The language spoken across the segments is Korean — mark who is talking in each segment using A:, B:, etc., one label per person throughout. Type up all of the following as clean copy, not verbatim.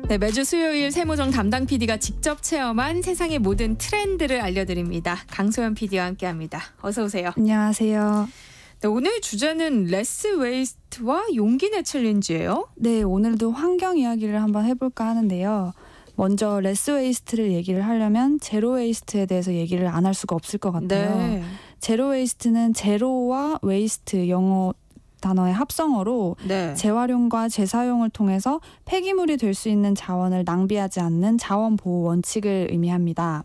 A: 네, 매주 수요일 세무정 담당 PD가 직접 체험한 세상의 모든 트렌드를 알려드립니다. 강소연 PD와 함께합니다. 어서 오세요.
B: 안녕하세요.
A: 네, 오늘 주제는 레스 웨이스트와 용기 내 챌린지예요.
B: 네, 오늘도 환경 이야기를 한번 해볼까 하는데요. 먼저 레스 웨이스트를 얘기를 하려면 제로 웨이스트에 대해서 얘기를 안 할 수가 없을 것 같아요.
A: 네.
B: 제로 웨이스트는 제로와 웨이스트 영어 단어의 합성어로
A: 네.
B: 재활용과 재사용을 통해서 폐기물이 될 수 있는 자원을 낭비하지 않는 자원 보호 원칙을 의미합니다.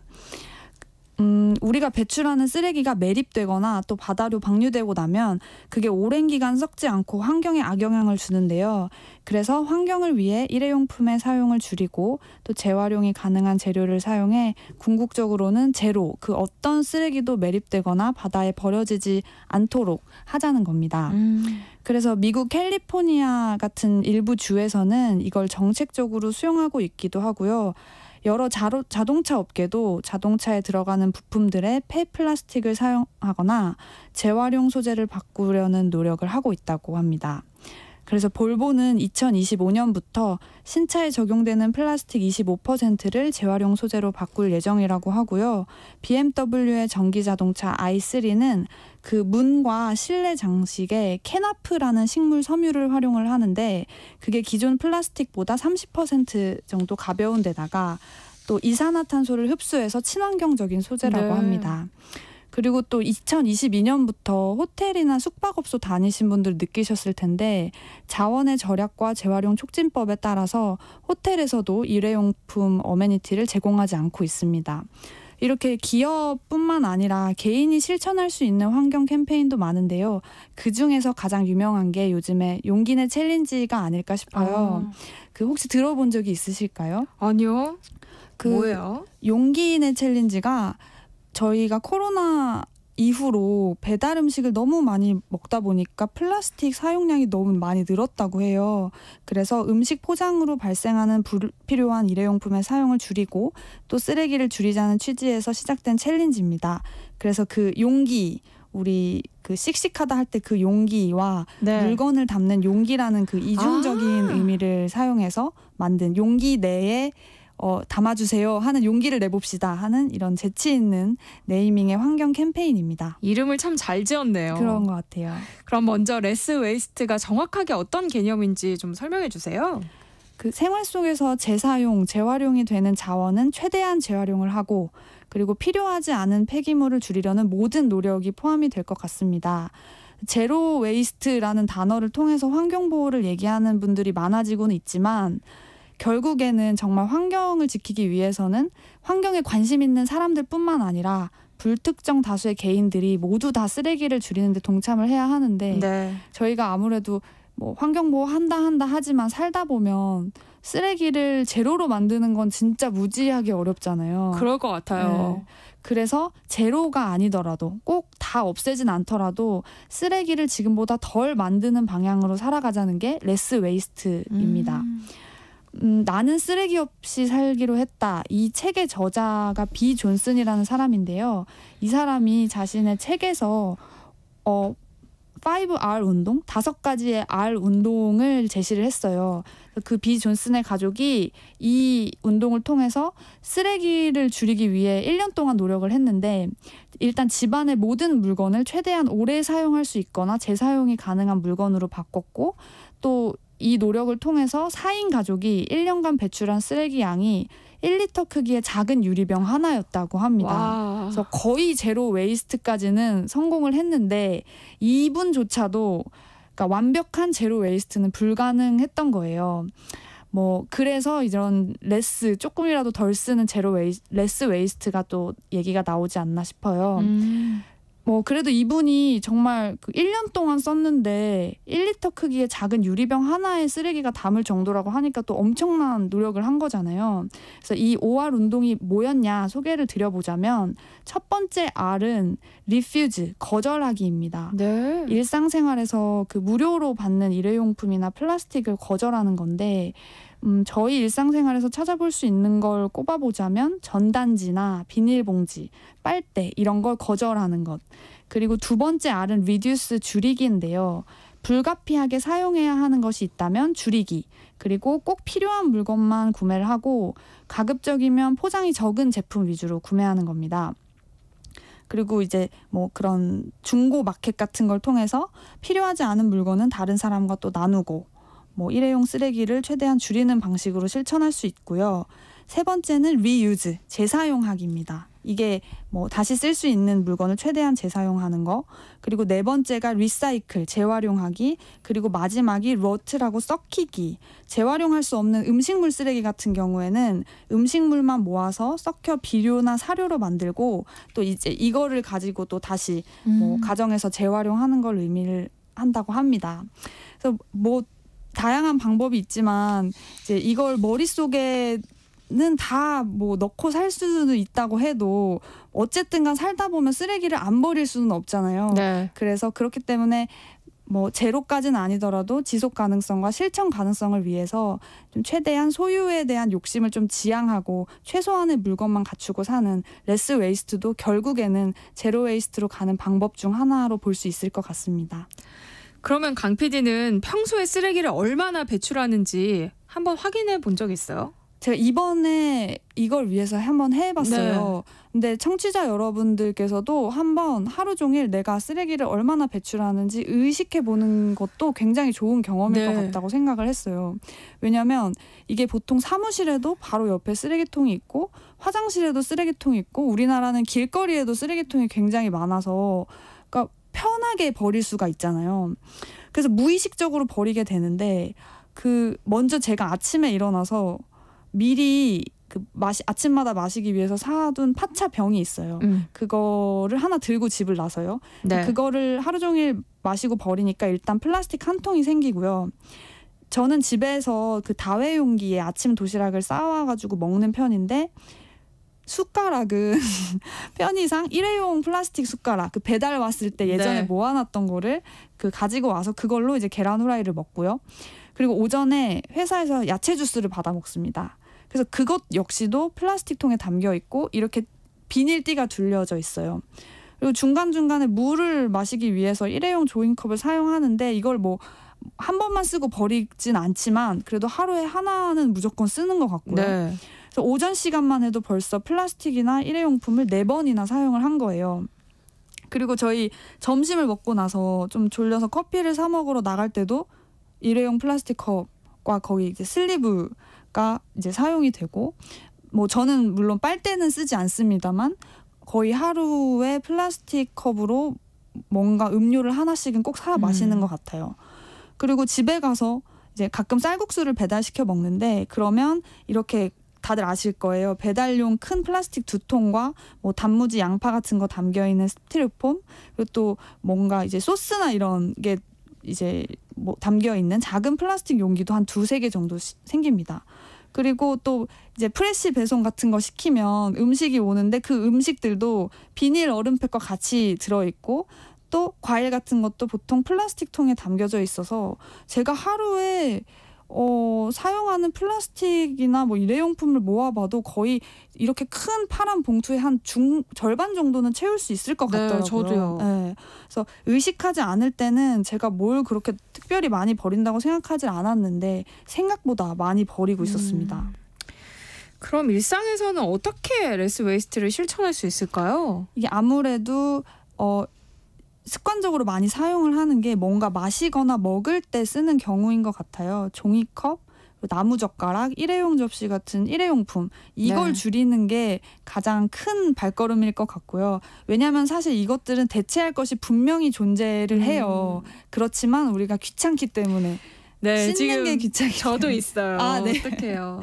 B: 우리가 배출하는 쓰레기가 매립되거나 또 바다로 방류되고 나면 그게 오랜 기간 썩지 않고 환경에 악영향을 주는데요. 그래서 환경을 위해 일회용품의 사용을 줄이고 또 재활용이 가능한 재료를 사용해 궁극적으로는 제로, 그 어떤 쓰레기도 매립되거나 바다에 버려지지 않도록 하자는 겁니다. 그래서 미국 캘리포니아 같은 일부 주에서는 이걸 정책적으로 수용하고 있기도 하고요. 여러 자동차 업계도 자동차에 들어가는 부품들의 폐플라스틱을 사용하거나 재활용 소재를 바꾸려는 노력을 하고 있다고 합니다. 그래서 볼보는 2025년부터 신차에 적용되는 플라스틱 25%를 재활용 소재로 바꿀 예정이라고 하고요. BMW의 전기자동차 i3는 그 문과 실내 장식에 케나프라는 식물 섬유를 활용을 하는데 그게 기존 플라스틱보다 30% 정도 가벼운 데다가 또 이산화탄소를 흡수해서 친환경적인 소재라고 합니다. 그리고 또 2022년부터 호텔이나 숙박업소 다니신 분들 느끼셨을 텐데 자원의 절약과 재활용 촉진법에 따라서 호텔에서도 일회용품 어메니티를 제공하지 않고 있습니다. 이렇게 기업뿐만 아니라 개인이 실천할 수 있는 환경 캠페인도 많은데요. 그중에서 가장 유명한 게 요즘에 용기 내 챌린지가 아닐까 싶어요. 그 혹시 들어본 적이 있으실까요?
A: 아니요. 뭐예요?
B: 용기 내 챌린지가 저희가 코로나 이후로 배달 음식을 너무 많이 먹다 보니까 플라스틱 사용량이 너무 많이 늘었다고 해요. 그래서 음식 포장으로 발생하는 불필요한 일회용품의 사용을 줄이고 또 쓰레기를 줄이자는 취지에서 시작된 챌린지입니다. 그래서 그 용기, 우리 그 씩씩하다 할 때 그 용기와 물건을 담는 용기라는 그 이중적인 의미를 사용해서 만든 용기 내에 담아주세요 하는 용기를 내봅시다 하는 이런 재치 있는 네이밍의 환경 캠페인입니다.
A: 이름을 참 잘 지었네요.
B: 그런 것 같아요.
A: 그럼 먼저 레스 웨이스트가 정확하게 어떤 개념인지 좀 설명해 주세요.
B: 그 생활 속에서 재사용, 재활용이 되는 자원은 최대한 재활용을 하고 그리고 필요하지 않은 폐기물을 줄이려는 모든 노력이 포함이 될 것 같습니다. 제로 웨이스트라는 단어를 통해서 환경 보호를 얘기하는 분들이 많아지고는 있지만 결국에는 정말 환경을 지키기 위해서는 환경에 관심 있는 사람들뿐만 아니라 불특정 다수의 개인들이 모두 다 쓰레기를 줄이는 데 동참을 해야 하는데 저희가 아무래도 뭐 환경보호 한다 하지만 살다 보면 쓰레기를 제로로 만드는 건 진짜 무지하게 어렵잖아요.
A: 그럴 것 같아요.
B: 네. 그래서 제로가 아니더라도 꼭 다 없애진 않더라도 쓰레기를 지금보다 덜 만드는 방향으로 살아가자는 게 레스 웨이스트입니다. 나는 쓰레기 없이 살기로 했다. 이 책의 저자가 비 존슨이라는 사람인데요. 이 사람이 자신의 책에서 5R 운동, 5가지의 R 운동을 제시를 했어요. 그 비 존슨의 가족이 이 운동을 통해서 쓰레기를 줄이기 위해 1년 동안 노력을 했는데 일단 집안의 모든 물건을 최대한 오래 사용할 수 있거나 재사용이 가능한 물건으로 바꿨고 또 이 노력을 통해서 4인 가족이 1년간 배출한 쓰레기 양이 1리터 크기의 작은 유리병 하나였다고 합니다.
A: 와.
B: 그래서 거의 제로 웨이스트까지는 성공을 했는데 이분조차도 그러니까 완벽한 제로 웨이스트는 불가능했던 거예요. 뭐 그래서 이런 조금이라도 덜 쓰는 레스 웨이스트가 또 얘기가 나오지 않나 싶어요. 뭐 그래도 이분이 정말 그 1년 동안 썼는데 1리터 크기의 작은 유리병 하나에 쓰레기가 담을 정도라고 하니까 또 엄청난 노력을 한 거잖아요. 그래서 이 5R 운동이 뭐였냐 소개를 드려보자면 첫 번째 R은 refuse, 거절하기입니다.
A: 네.
B: 일상생활에서 그 무료로 받는 일회용품이나 플라스틱을 거절하는 건데 저희 일상생활에서 찾아볼 수 있는 걸 꼽아보자면 전단지나 비닐봉지, 빨대 이런 걸 거절하는 것. 그리고 두 번째 R은 reduce, 줄이기인데요. 불가피하게 사용해야 하는 것이 있다면 줄이기, 그리고 꼭 필요한 물건만 구매를 하고 가급적이면 포장이 적은 제품 위주로 구매하는 겁니다. 그리고 이제 뭐 그런 중고 마켓 같은 걸 통해서 필요하지 않은 물건은 다른 사람과 또 나누고 뭐 일회용 쓰레기를 최대한 줄이는 방식으로 실천할 수 있고요. 세 번째는 reuse, 재사용하기입니다. 이게 뭐 다시 쓸 수 있는 물건을 최대한 재사용하는 거. 그리고 네 번째가 recycle, 재활용하기. 그리고 마지막이 rot라고 썩히기. 재활용할 수 없는 음식물 쓰레기 같은 경우에는 음식물만 모아서 썩혀 비료나 사료로 만들고 또 이제 이거를 가지고 또 다시 뭐 가정에서 재활용하는 걸 의미를 한다고 합니다. 그래서 뭐 다양한 방법이 있지만 이제 이걸 머릿속에 는 다 뭐 넣고 살 수는 있다고 해도 어쨌든간 살다 보면 쓰레기를 안 버릴 수는 없잖아요.
A: 네.
B: 그래서 그렇기 때문에 뭐 제로까지는 아니더라도 지속 가능성과 실천 가능성을 위해서 좀 최대한 소유에 대한 욕심을 좀 지양하고 최소한의 물건만 갖추고 사는 레스 웨이스트도 결국에는 제로 웨이스트로 가는 방법 중 하나로 볼 수 있을 것 같습니다.
A: 그러면 강 PD는 평소에 쓰레기를 얼마나 배출하는지 한번 확인해 본 적 있어요?
B: 제가 이번에 이걸 위해서 한번 해봤어요.
A: 네.
B: 근데 청취자 여러분들께서도 한번 하루 종일 내가 쓰레기를 얼마나 배출하는지 의식해보는 것도 굉장히 좋은 경험일 것 같다고 생각을 했어요. 왜냐하면 이게 보통 사무실에도 바로 옆에 쓰레기통이 있고 화장실에도 쓰레기통이 있고 우리나라는 길거리에도 쓰레기통이 굉장히 많아서 그러니까 편하게 버릴 수가 있잖아요. 그래서 무의식적으로 버리게 되는데 먼저 제가 아침에 일어나서 미리 아침마다 마시기 위해서 사둔 파차 병이 있어요. 그거를 하나 들고 집을 나서요.
A: 네.
B: 그거를 하루 종일 마시고 버리니까 일단 플라스틱 한 통이 생기고요. 저는 집에서 그 다회용기에 아침 도시락을 싸와가지고 먹는 편인데 숟가락은 편의상 일회용 플라스틱 숟가락 배달 왔을 때 예전에 모아놨던 거를 가지고 와서 그걸로 이제 계란 후라이를 먹고요. 그리고 오전에 회사에서 야채 주스를 받아 먹습니다. 그래서 그것 역시도 플라스틱 통에 담겨 있고 이렇게 비닐띠가 둘려져 있어요. 그리고 중간중간에 물을 마시기 위해서 일회용 종이컵을 사용하는데 이걸 뭐 한 번만 쓰고 버리진 않지만 그래도 하루에 하나는 무조건 쓰는 것 같고요.
A: 네.
B: 그래서 오전 시간만 해도 벌써 플라스틱이나 일회용품을 4번이나 사용을 한 거예요. 그리고 저희 점심을 먹고 나서 좀 졸려서 커피를 사 먹으러 나갈 때도 일회용 플라스틱 컵과 거기 이제 슬리브가 이제 사용이 되고 뭐 저는 물론 빨대는 쓰지 않습니다만 거의 하루에 플라스틱 컵으로 뭔가 음료를 하나씩은 꼭 사 마시는 것 같아요. 그리고 집에 가서 이제 가끔 쌀국수를 배달시켜 먹는데 그러면 이렇게 다들 아실 거예요. 배달용 큰 플라스틱 2통과 뭐 단무지, 양파 같은 거 담겨 있는 스티로폼 그리고 또 뭔가 이제 소스나 이런 게 이제 뭐 담겨 있는 작은 플라스틱 용기도 한 2-3개 정도 생깁니다. 그리고 또 이제 프레시 배송 같은 거 시키면 음식이 오는데 그 음식들도 비닐 얼음팩과 같이 들어있고 또 과일 같은 것도 보통 플라스틱 통에 담겨져 있어서 제가 하루에 사용하는 플라스틱이나 뭐 일회용품을 모아봐도 거의 이렇게 큰 파란 봉투에 한 절반 정도는 채울 수 있을 것 같더라고요.
A: 네, 저도요.
B: 네. 그래서 의식하지 않을 때는 제가 뭘 그렇게 특별히 많이 버린다고 생각하지 않았는데 생각보다 많이 버리고 있었습니다.
A: 그럼 일상에서는 어떻게 레스 웨이스트를 실천할 수 있을까요?
B: 이게 아무래도 습관적으로 많이 사용을 하는 게 뭔가 마시거나 먹을 때 쓰는 경우인 것 같아요. 종이컵, 나무젓가락, 일회용 접시 같은 일회용품 이걸 줄이는 게 가장 큰 발걸음일 것 같고요. 왜냐하면 사실 이것들은 대체할 것이 분명히 존재를 해요. 그렇지만 우리가 귀찮기 때문에 씻는 게 귀찮기
A: 저도 있어요.
B: 네.
A: 어떡해요.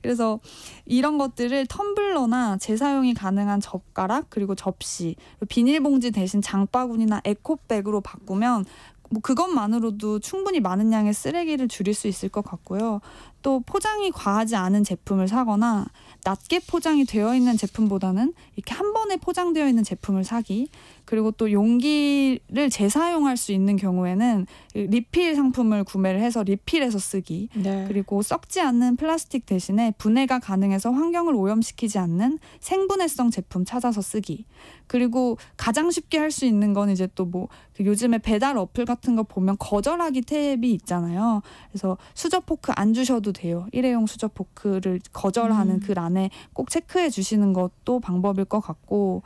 B: 그래서 이런 것들을 텀블러나 재사용이 가능한 젓가락 그리고 접시 비닐봉지 대신 장바구니나 에코백으로 바꾸면 뭐 그것만으로도 충분히 많은 양의 쓰레기를 줄일 수 있을 것 같고요. 또 포장이 과하지 않은 제품을 사거나 낮게 포장이 되어 있는 제품보다는 이렇게 한 번에 포장되어 있는 제품을 사기 그리고 또 용기를 재사용할 수 있는 경우에는 리필 상품을 구매를 해서 리필해서 쓰기.
A: 네.
B: 그리고 썩지 않는 플라스틱 대신에 분해가 가능해서 환경을 오염시키지 않는 생분해성 제품 찾아서 쓰기. 그리고 가장 쉽게 할 수 있는 건 이제 또 뭐 요즘에 배달 어플 같은 거 보면 거절하기 탭이 있잖아요. 그래서 수저 포크 안 주셔도 돼요. 일회용 수저 포크를 거절하는 글 안에 꼭 체크해 주시는 것도 방법일 것 같고,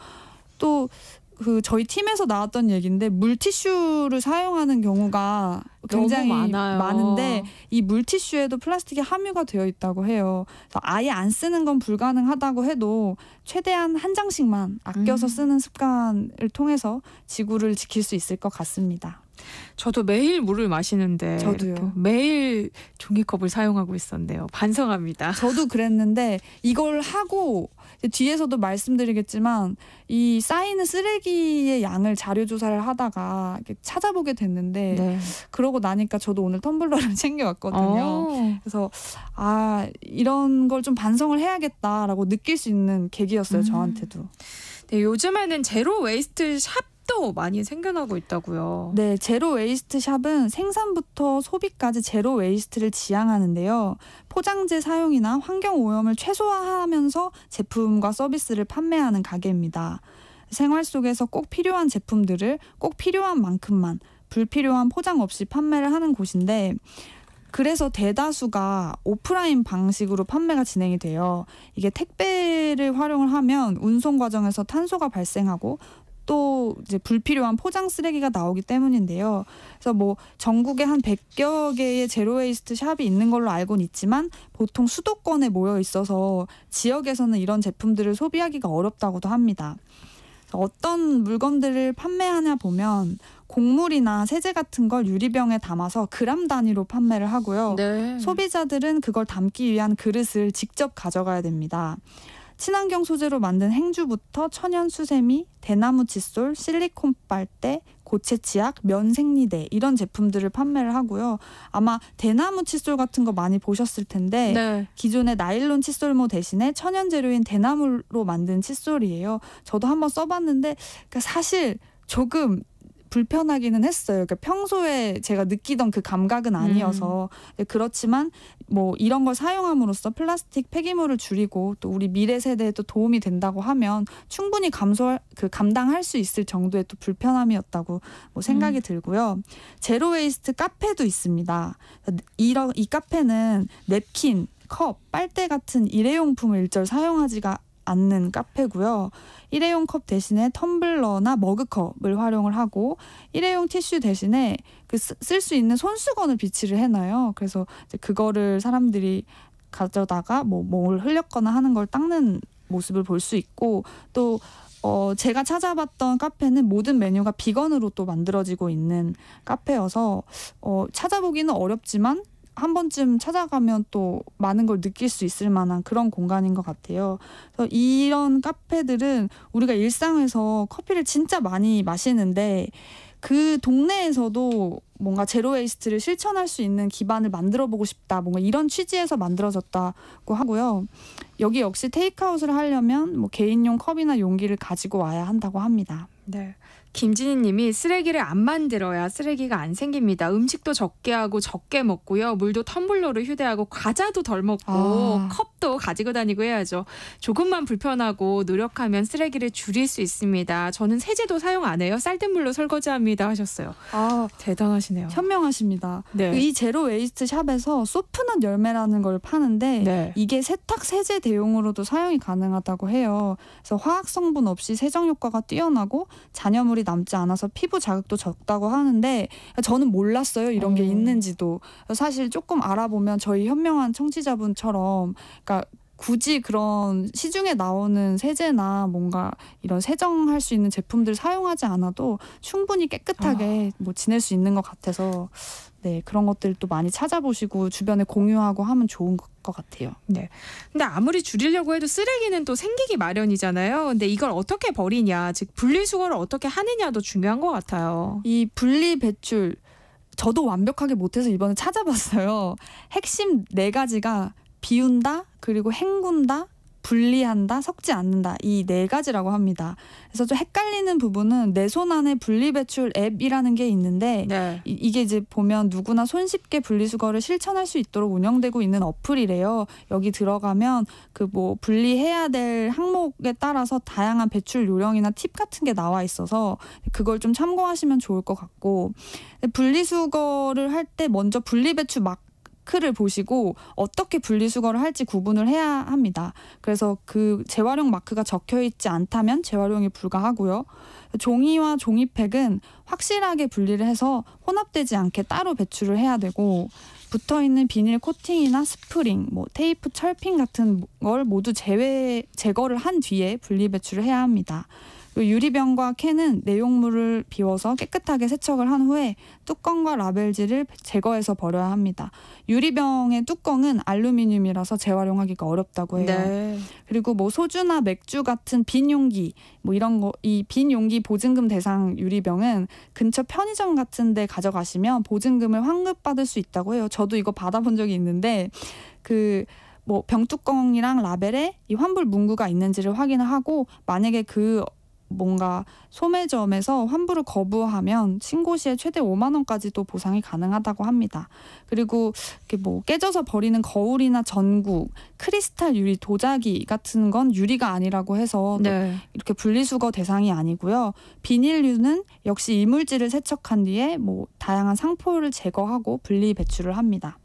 B: 또 그 저희 팀에서 나왔던 얘기인데 물티슈를 사용하는 경우가 굉장히
A: 너무 많아요.
B: 많은데 이 물티슈에도 플라스틱이 함유가 되어 있다고 해요. 그래서 아예 안 쓰는 건 불가능하다고 해도 최대한 한 장씩만 아껴서 쓰는 습관을 통해서 지구를 지킬 수 있을 것 같습니다.
A: 저도 매일 물을 마시는데
B: 저도요.
A: 이렇게 매일 종이컵을 사용하고 있었네요. 반성합니다.
B: 저도 그랬는데 이걸 하고 뒤에서도 말씀드리겠지만 이 쌓이는 쓰레기의 양을 자료 조사를 하다가 이렇게 찾아보게 됐는데
A: 네.
B: 그러고 나니까 저도 오늘 텀블러를 챙겨왔거든요. 그래서 이런 걸 좀 반성을 해야겠다라고 느낄 수 있는 계기였어요. 저한테도.
A: 네, 요즘에는 제로 웨이스트 샵도 많이 생겨나고 있다고요.
B: 네, 제로 웨이스트 샵은 생산부터 소비까지 제로 웨이스트를 지향하는데요. 포장재 사용이나 환경 오염을 최소화하면서 제품과 서비스를 판매하는 가게입니다. 생활 속에서 꼭 필요한 제품들을 꼭 필요한 만큼만 불필요한 포장 없이 판매를 하는 곳인데, 그래서 대다수가 오프라인 방식으로 판매가 진행이 돼요. 이게 택배를 활용을 하면 운송 과정에서 탄소가 발생하고 또 이제 불필요한 포장 쓰레기가 나오기 때문인데요. 그래서 뭐 전국에 한 100여 개의 제로웨이스트 샵이 있는 걸로 알고는 있지만 보통 수도권에 모여 있어서 지역에서는 이런 제품들을 소비하기가 어렵다고도 합니다. 어떤 물건들을 판매하냐 보면 곡물이나 세제 같은 걸 유리병에 담아서 그램 단위로 판매를 하고요.
A: 네.
B: 소비자들은 그걸 담기 위한 그릇을 직접 가져가야 됩니다. 친환경 소재로 만든 행주부터 천연 수세미, 대나무 칫솔, 실리콘 빨대, 고체 치약, 면 생리대 이런 제품들을 판매를 하고요. 아마 대나무 칫솔 같은 거 많이 보셨을 텐데
A: 네.
B: 기존의 나일론 칫솔모 대신에 천연 재료인 대나무로 만든 칫솔이에요. 저도 한번 써봤는데 그러니까 사실 조금 불편하기는 했어요. 그러니까 평소에 제가 느끼던 그 감각은 아니어서. 그렇지만 뭐 이런 걸 사용함으로써 플라스틱 폐기물을 줄이고 또 우리 미래 세대에 또 도움이 된다고 하면 충분히 감당할 수 있을 정도의 또 불편함이었다고 뭐 생각이 들고요. 제로 웨이스트 카페도 있습니다. 이 카페는 냅킨, 컵, 빨대 같은 일회용품을 일절 사용하지가 않는 카페고요. 일회용 컵 대신에 텀블러나 머그컵을 활용을 하고 일회용 티슈 대신에 쓸 수 있는 손수건을 비치를 해놔요. 그래서 이제 그거를 사람들이 가져다가 뭘 흘렸거나 하는 걸 닦는 모습을 볼 수 있고, 또 제가 찾아봤던 카페는 모든 메뉴가 비건으로 또 만들어지고 있는 카페여서 찾아보기는 어렵지만 한 번쯤 찾아가면 또 많은 걸 느낄 수 있을 만한 그런 공간인 것 같아요. 그래서 이런 카페들은 우리가 일상에서 커피를 진짜 많이 마시는데 그 동네에서도 뭔가 제로 웨이스트를 실천할 수 있는 기반을 만들어 보고 싶다. 뭔가 이런 취지에서 만들어졌다고 하고요. 여기 역시 테이크아웃을 하려면 뭐 개인용 컵이나 용기를 가지고 와야 한다고 합니다.
A: 네. 김진희 님이 쓰레기를 안 만들어야 쓰레기가 안 생깁니다. 음식도 적게 하고 적게 먹고요. 물도 텀블러로 휴대하고 과자도 덜 먹고 컵도 가지고 다니고 해야죠. 조금만 불편하고 노력하면 쓰레기를 줄일 수 있습니다. 저는 세제도 사용 안 해요. 쌀뜨물로 설거지합니다 하셨어요. 대단하시네요.
B: 현명하십니다.
A: 네.
B: 이 제로 웨이스트 샵에서 소프넛 열매라는 걸 파는데
A: 네.
B: 이게 세탁 세제 대용으로도 사용이 가능하다고 해요. 그래서 화학 성분 없이 세정 효과가 뛰어나고 잔여물이 남지 않아서 피부 자극도 적다고 하는데 저는 몰랐어요. 이런 게 있는지도. 사실 조금 알아보면 저희 현명한 청취자분처럼 그러니까 굳이 그런 시중에 나오는 세제나 뭔가 이런 세정할 수 있는 제품들 사용하지 않아도 충분히 깨끗하게 뭐 지낼 수 있는 것 같아서 네, 그런 것들도 많이 찾아보시고 주변에 공유하고 하면 좋은 것 같아요.
A: 네. 근데 아무리 줄이려고 해도 쓰레기는 또 생기기 마련이잖아요. 근데 이걸 어떻게 버리냐, 즉 분리수거를 어떻게 하느냐도 중요한 것 같아요.
B: 이 분리 배출 저도 완벽하게 못해서 이번에 찾아봤어요. 핵심 4가지가 비운다, 그리고 헹군다, 분리한다, 섞지 않는다 이 네 가지라고 합니다. 그래서 좀 헷갈리는 부분은 내 손 안에 분리배출 앱이라는 게 있는데
A: 네.
B: 이게 이제 보면 누구나 손쉽게 분리수거를 실천할 수 있도록 운영되고 있는 어플이래요. 여기 들어가면 그 뭐 분리해야 될 항목에 따라서 다양한 배출 요령이나 팁 같은 게 나와 있어서 그걸 좀 참고하시면 좋을 것 같고, 분리수거를 할 때 먼저 분리배출 마크를 보시고 어떻게 분리수거를 할지 구분을 해야 합니다. 그래서 그 재활용 마크가 적혀 있지 않다면 재활용이 불가하고요. 종이와 종이팩은 확실하게 분리를 해서 혼합되지 않게 따로 배출을 해야 되고, 붙어있는 비닐 코팅이나 스프링, 뭐 테이프, 철핀 같은 걸 모두 제거를 한 뒤에 분리 배출을 해야 합니다. 유리병과 캔은 내용물을 비워서 깨끗하게 세척을 한 후에 뚜껑과 라벨지를 제거해서 버려야 합니다. 유리병의 뚜껑은 알루미늄이라서 재활용하기가 어렵다고 해요.
A: 네.
B: 그리고 뭐 소주나 맥주 같은 빈 용기, 뭐 이런 거, 이 빈 용기 보증금 대상 유리병은 근처 편의점 같은 데 가져가시면 보증금을 환급받을 수 있다고 해요. 저도 이거 받아본 적이 있는데 뭐 병뚜껑이랑 라벨에 이 환불 문구가 있는지를 확인하고, 만약에 그 뭔가 소매점에서 환불을 거부하면 신고 시에 최대 5만 원까지도 보상이 가능하다고 합니다. 그리고 이렇게 뭐 깨져서 버리는 거울이나 전구, 크리스탈 유리, 도자기 같은 건 유리가 아니라고 해서
A: 네.
B: 이렇게 분리수거 대상이 아니고요. 비닐류는 역시 이물질을 세척한 뒤에 뭐 다양한 상포를 제거하고 분리 배출을 합니다.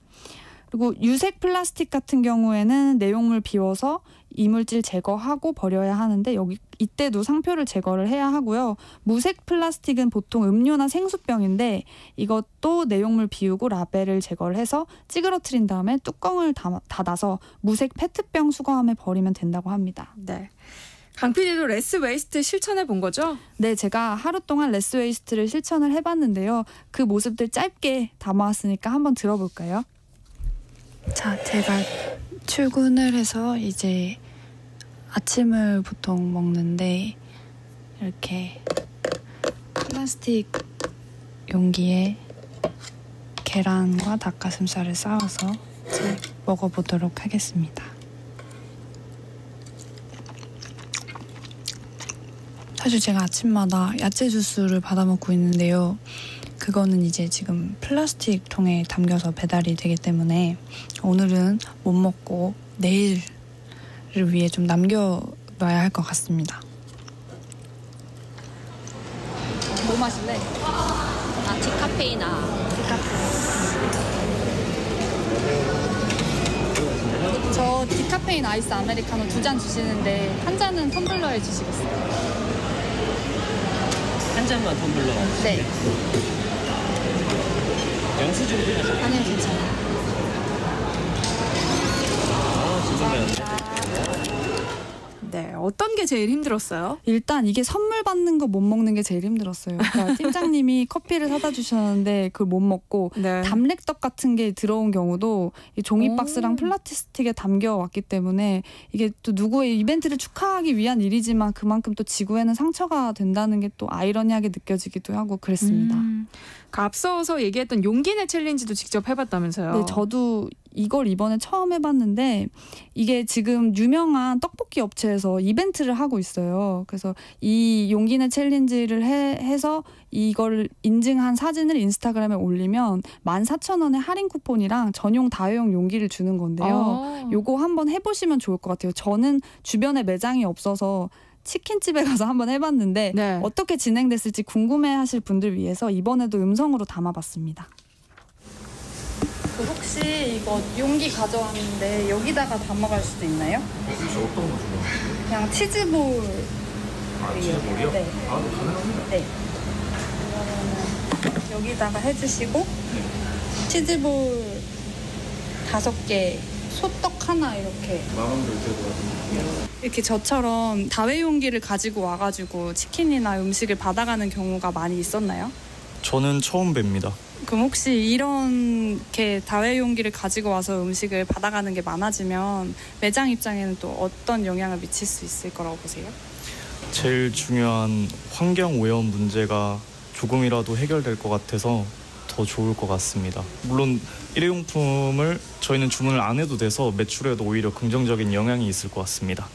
B: 그리고 유색 플라스틱 같은 경우에는 내용물 비워서 이물질 제거하고 버려야 하는데 이때도 상표를 제거를 해야 하고요. 무색 플라스틱은 보통 음료나 생수병인데 이것도 내용물 비우고 라벨을 제거를 해서 찌그러뜨린 다음에 뚜껑을 닫아서 무색 페트병 수거함에 버리면 된다고 합니다.
A: 네. 강 PD도 레스 웨이스트 실천해 본 거죠?
B: 네, 제가 하루 동안 레스 웨이스트를 실천을 해봤는데요. 그 모습들 짧게 담아왔으니까 한번 들어볼까요?
C: 자, 제가 출근을 해서 이제 아침을 보통 먹는데 이렇게 플라스틱 용기에 계란과 닭가슴살을 싸워서 이제 먹어보도록 하겠습니다. 사실 제가 아침마다 야채 주스를 받아 먹고 있는데요. 그거는 이제 지금 플라스틱 통에 담겨서 배달이 되기 때문에 오늘은 못 먹고 내일을 위해 좀 남겨놔야 할 것 같습니다.
B: 뭐 마실래?
D: 디카페이나.
B: 저 디카페인 아이스 아메리카노 2잔 주시는데 한 잔은 텀블러에 주시겠어요?
E: 한 잔만 텀블러.
B: 네.
E: 영수증 필요하죠?
B: 아니요, 괜찮아요.
E: 진짜 매운데.
A: 네. 어떤 게 제일 힘들었어요?
B: 일단 이게 선물 받는 거 못 먹는 게 제일 힘들었어요. 그러니까 팀장님이 커피를 사다 주셨는데 그걸 못 먹고
A: 네.
B: 담렉떡 같은 게 들어온 경우도 이 종이
A: 오.
B: 박스랑 플라스틱에 담겨 왔기 때문에 이게 또 누구의 이벤트를 축하하기 위한 일이지만 그만큼 또 지구에는 상처가 된다는 게 또 아이러니하게 느껴지기도 하고 그랬습니다.
A: 그 앞서서 얘기했던 용기내 챌린지도 직접 해봤다면서요?
B: 네, 저도 이걸 이번에 처음 해봤는데 이게 지금 유명한 떡볶이 업체에서 이벤트를 하고 있어요. 그래서 이 용기내 챌린지를 해서 이걸 인증한 사진을 인스타그램에 올리면 14,000원의 할인 쿠폰이랑 전용 다회용 용기를 주는 건데요. 요거 한번 해보시면 좋을 것 같아요. 저는 주변에 매장이 없어서 치킨집에 가서 한번 해봤는데
A: 네.
B: 어떻게 진행됐을지 궁금해하실 분들 위해서 이번에도 음성으로 담아봤습니다. 혹시 이거 용기 가져왔는데 여기다가 담아갈 수도 있나요?
F: 혹시 어떤 거 좋아하세요?
B: 그냥 치즈볼.
F: 치즈볼이요?
B: 네.
F: 가능합니다.
B: 네. 그러면 여기다가 해주시고 치즈볼 5개, 소떡 하나 이렇게.
F: 마감도 되고.
B: 이렇게 저처럼 다회용기를 가지고 와가지고 치킨이나 음식을 받아가는 경우가 많이 있었나요?
G: 저는 처음 뵙니다.
B: 그럼 혹시 이렇게 다회용기를 가지고 와서 음식을 받아가는 게 많아지면 매장 입장에는 또 어떤 영향을 미칠 수 있을 거라고 보세요?
G: 제일 중요한 환경 오염 문제가 조금이라도 해결될 것 같아서 더 좋을 것 같습니다. 물론 일회용품을 저희는 주문을 안 해도 돼서 매출에도 오히려 긍정적인 영향이 있을 것 같습니다.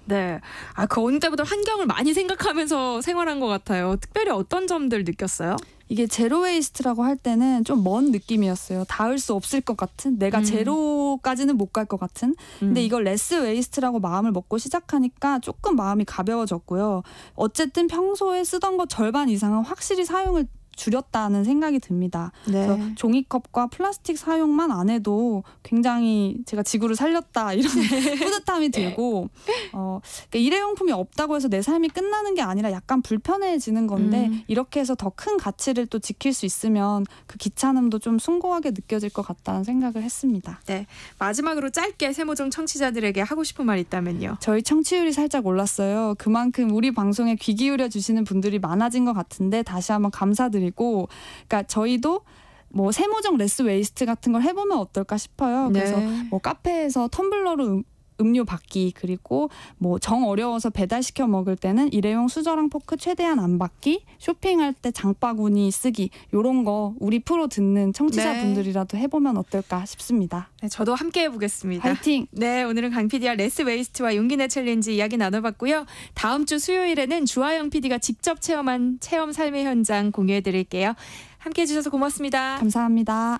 A: 네. 그 어느 때보다 환경을 많이 생각하면서 생활한 것 같아요. 특별히 어떤 점들 느꼈어요?
B: 이게 제로 웨이스트라고 할 때는 좀 먼 느낌이었어요. 닿을 수 없을 것 같은, 내가 제로까지는 못 갈 것 같은. 근데 이걸 레스 웨이스트라고 마음을 먹고 시작하니까 조금 마음이 가벼워졌고요. 어쨌든 평소에 쓰던 것 절반 이상은 확실히 사용을 줄였다는 생각이 듭니다.
A: 네.
B: 그래서 종이컵과 플라스틱 사용만 안 해도 굉장히 제가 지구를 살렸다 이런 뿌듯함이 들고 그러니까 일회용품이 없다고 해서 내 삶이 끝나는 게 아니라 약간 불편해지는 건데 이렇게 해서 더 큰 가치를 또 지킬 수 있으면 그 귀찮음도 좀 숭고하게 느껴질 것 같다는 생각을 했습니다.
A: 네. 마지막으로 짧게 세모종 청취자들에게 하고 싶은 말 있다면요.
B: 저희 청취율이 살짝 올랐어요. 그만큼 우리 방송에 귀 기울여 주시는 분들이 많아진 것 같은데 다시 한번 감사드리고 그러니까 저희도 뭐 세모종 레스 웨이스트 같은 걸 해보면 어떨까 싶어요. 그래서 뭐 카페에서 텀블러로 음료 받기, 그리고 뭐 정 어려워서 배달시켜 먹을 때는 일회용 수저랑 포크 최대한 안 받기, 쇼핑할 때 장바구니 쓰기, 요런 거 우리 프로 듣는 청취자분들이라도 해보면 어떨까 싶습니다.
A: 네, 저도 함께 해보겠습니다.
B: 화이팅!
A: 네, 오늘은 강 PD와 레스 웨이스트와 용기내 챌린지 이야기 나눠봤고요. 다음 주 수요일에는 주하영 PD가 직접 체험한 체험 삶의 현장 공유해드릴게요. 함께해 주셔서 고맙습니다.
B: 감사합니다.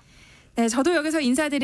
A: 네, 저도 여기서 인사드릴게요.